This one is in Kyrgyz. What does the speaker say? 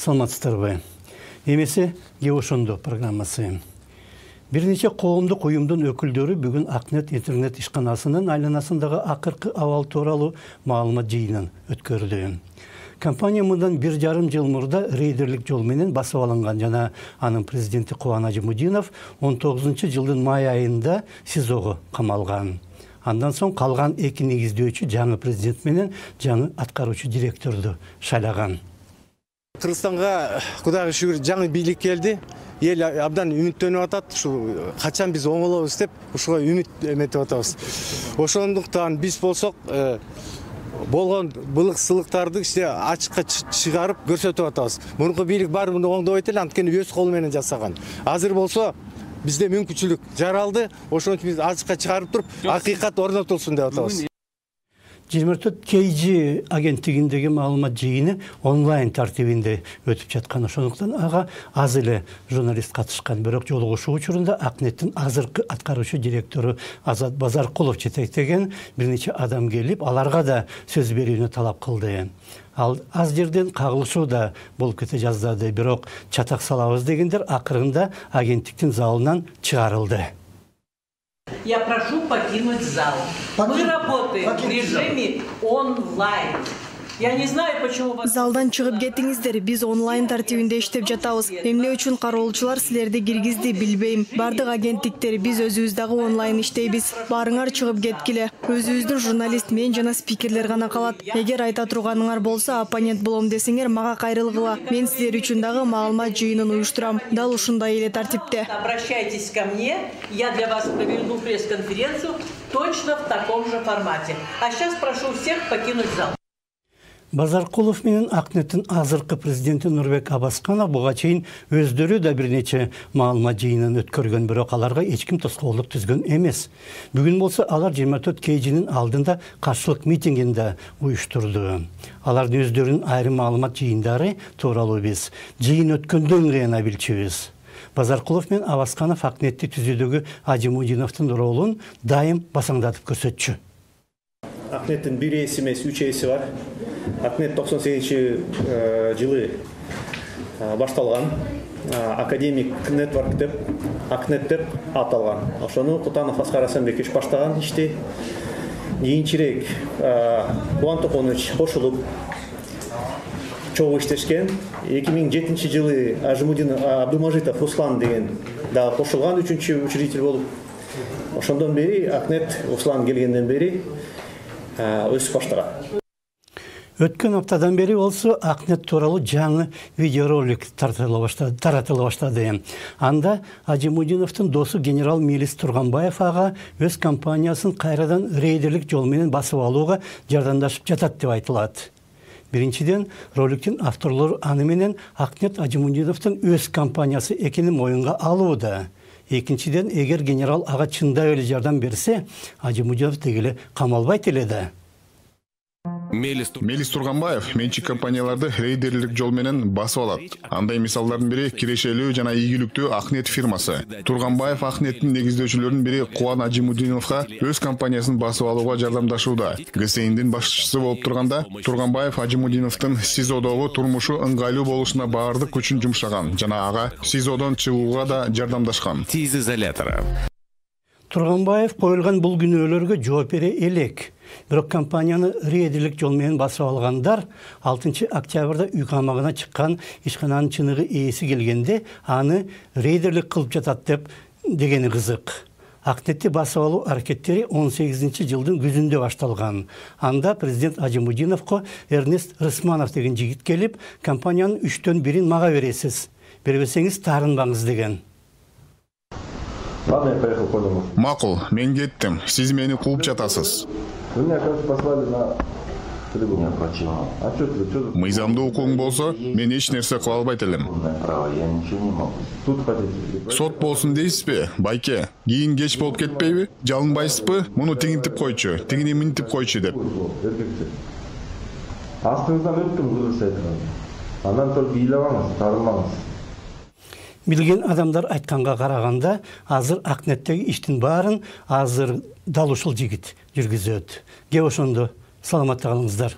Саламатсыздарбы. Эмесе Геошондо программасы. Bir neçe коомдук уюмдун өкүлдөрү бүгүн Акнет интернет ишканасынын айланасындагы акыркы абал тууралуу маалымат жыйынын өткөрдү. Компания мындан 1,5 жыл мурда рейдерлик жол менен басып алынган жана анын президенти Кубан Ажимудинов 19-жылдын май айында СИЗОго камалган. Андан соң калган эки негиздөөчү жаңы президент менен жаңы аткаруучу директорду шайлаган. Кыргызстанга Кудайга шүгүр жаңы бийлик келди. Ел абдан үмүттөнүп атат. Ушу качан биз оңолобуз деп ушуга үмүт эметип атабыз. Ошондуктан биз болсок болгон былык-сылыктарды ачыкка чыгарып көрсөтүп атабыз. Мурунку бийлик баарын оңдобойт эле, анткени өз колу менен жасаган. Азыр болсо бизде мүмкүнчүлүк жаралды. Ошон үчүн биз ачыкка чыгарып туруп, акыйкат орнотулсун деп атабыз. 24 KG агенттигиндеги маалымат жыйыны онлайн тартибинде өтүп жаткан. Ошондуктан ага аз эле журналист катышкан. Бирок жолугушуу учурунда Акнеттин азыркы аткаруучу директору Азат Базаркулов жетектеген бир нече адам келип, аларга да сөз берүүнү талап кылды. Ал аз жерден кагылышуу да болуп кете жаздады. Бирок чатак салабыз дегендер акырында агенттиктин залынан чыгарылды. Я прошу покинуть зал. Мы работаем в режиме онлайн. Я не знаю, почему вас... Залдан чыгып кетиңиздер, биз онлайн тартибинде иштеп жатабыз. Эмне үчүн кароолчулар силерди киргизди билбейм. Бардык агенттиктер биз өзүбүз дагы онлайн иштейбиз. Барыңар чыгып кеткиле. Өзүбүздүн журналист мен жана спикерлер гана калат. Эгер айта турганыңар болсо, оппонент болом десеңер, мага кайрылгыла. Мен силер үчүн дагы маалымат жыйынын уюштурам. Дал ушундай эле тартипте. Обращайтесь ко мне, я для вас проведу пресс-конференцию точно в таком же формате. А сейчас прошу всех покинуть зал. Базаркулов менен Акнеттин азыркы президенти Нурбек Абасканов буга чейин өздөрү да бир нече маалымат жыйынын өткөргөн, бирок аларга эч ким тоскоолдук түзгөн эмес. Бүгүн болсо алар 24 KG'нин алдында каршылык митингинде уюштурду. Алардын өздөрүнүн айрым маалымат жыйындары тууралуу биз жыйын өткөндөн гана билчүбүз. Базаркулов менен Абасканов Акнетти түзүүдөгү Ажимудиновдун ролун дайым басаңдатып көрсөтчү. Акнеттин бир эси эмес, 3 эси бар. Акнет 98-жылы башталган. Академик нетворк деп, Акнет деп аталган. Ошону Кутанов Аскар Асанбекович баштаган ишти. Кийинчерээк Кубан Токонович кошулуп чогуу иштешкен. 2007-жылы Абдумажитов Руслан деген дагы кошулган 3-чү учредитель болуп. Ошондон бери Акнет Руслан келгенден бери өсүп баштаган. Өткөн аптадан бери болсо Акнет тууралуу жаңы видеоролик таратыла баштады. Анда Ажимудиновдун досу генерал Милис Турганбаев ага өз компаниясын кайрадан рейдерлик жол менен басып алууга жардамдашып жатат деп айтылат. Биринчиден, роликтин авторлору аны менен Акнет Ажимудиновдун өз компаниясы экенин моюнга алууда. Экинчиден, эгер генерал ага чындап эле жардам берсе, Ажимудинов дегеле камалбайт эле да. Мелис Турганбаев менчик компанияларды рейдерлик жол менен басып алат. Андай мисалдардын бири кирешелүү жана ийгиликтүү Акнет фирмасы. Турганбаев Акнеттин негиздөөчүлөрүнүн бири Кубан Ажимудиновго өз компаниясын басып алууга жардамдашууда. ГСИНдин башчысы болуп турганда, Турганбаев Ажимудиновдун СИЗОдогу турмушу ыңгайлуу болушуна баардык күчүн жумшаган жана ага СИЗОдон чыгууга да жардамдашкан. Тиз изолятор. Турганбаев коюлган бул күнөөлөргө жооп бере элек. Бирок компанияны рейдерлик жол менен басып алгандар 6 октябрда үй камагына чыккан ишкананын чыныгы ээси келгенде аны рейдерлик кылып жатат дегени кызык. Акнетти басып алуу аракеттери 18-жылдын күзүндө башталган. Анда президент Ажимудиновго Эрнест Рысманов деген жигит келип, компаниянын 3төн 1-ин мага бересиз. Бербесеңиз таарынбаңыз деген. Ладно, я поехал по дому. Макул, мен кеттим. Сиз мени кууп жатасыз. Вы меня, короче, послали на трибуну. А что ты? Мыйзамдуу укугуң болсо, мен эч нерсе кыла албайт элем. Я ничего не могу. Тут хотите? Сот болсун дейсизби, байке? Кийин кеч болуп кетпейби? Жалынбайсызбы? Муну тигинтип койчу, тигини минтип койчу деп. Астыңыздан өттүм, кудурса айткан. Андан только ыйлабаңыз, таарынбаңыз. Билген адамдар айтканга караганда, азыр Акнеттеги иштин баарын азыр дал ушул жигит жүргүзөт. Кеп ошондо саламатта калыңыздар.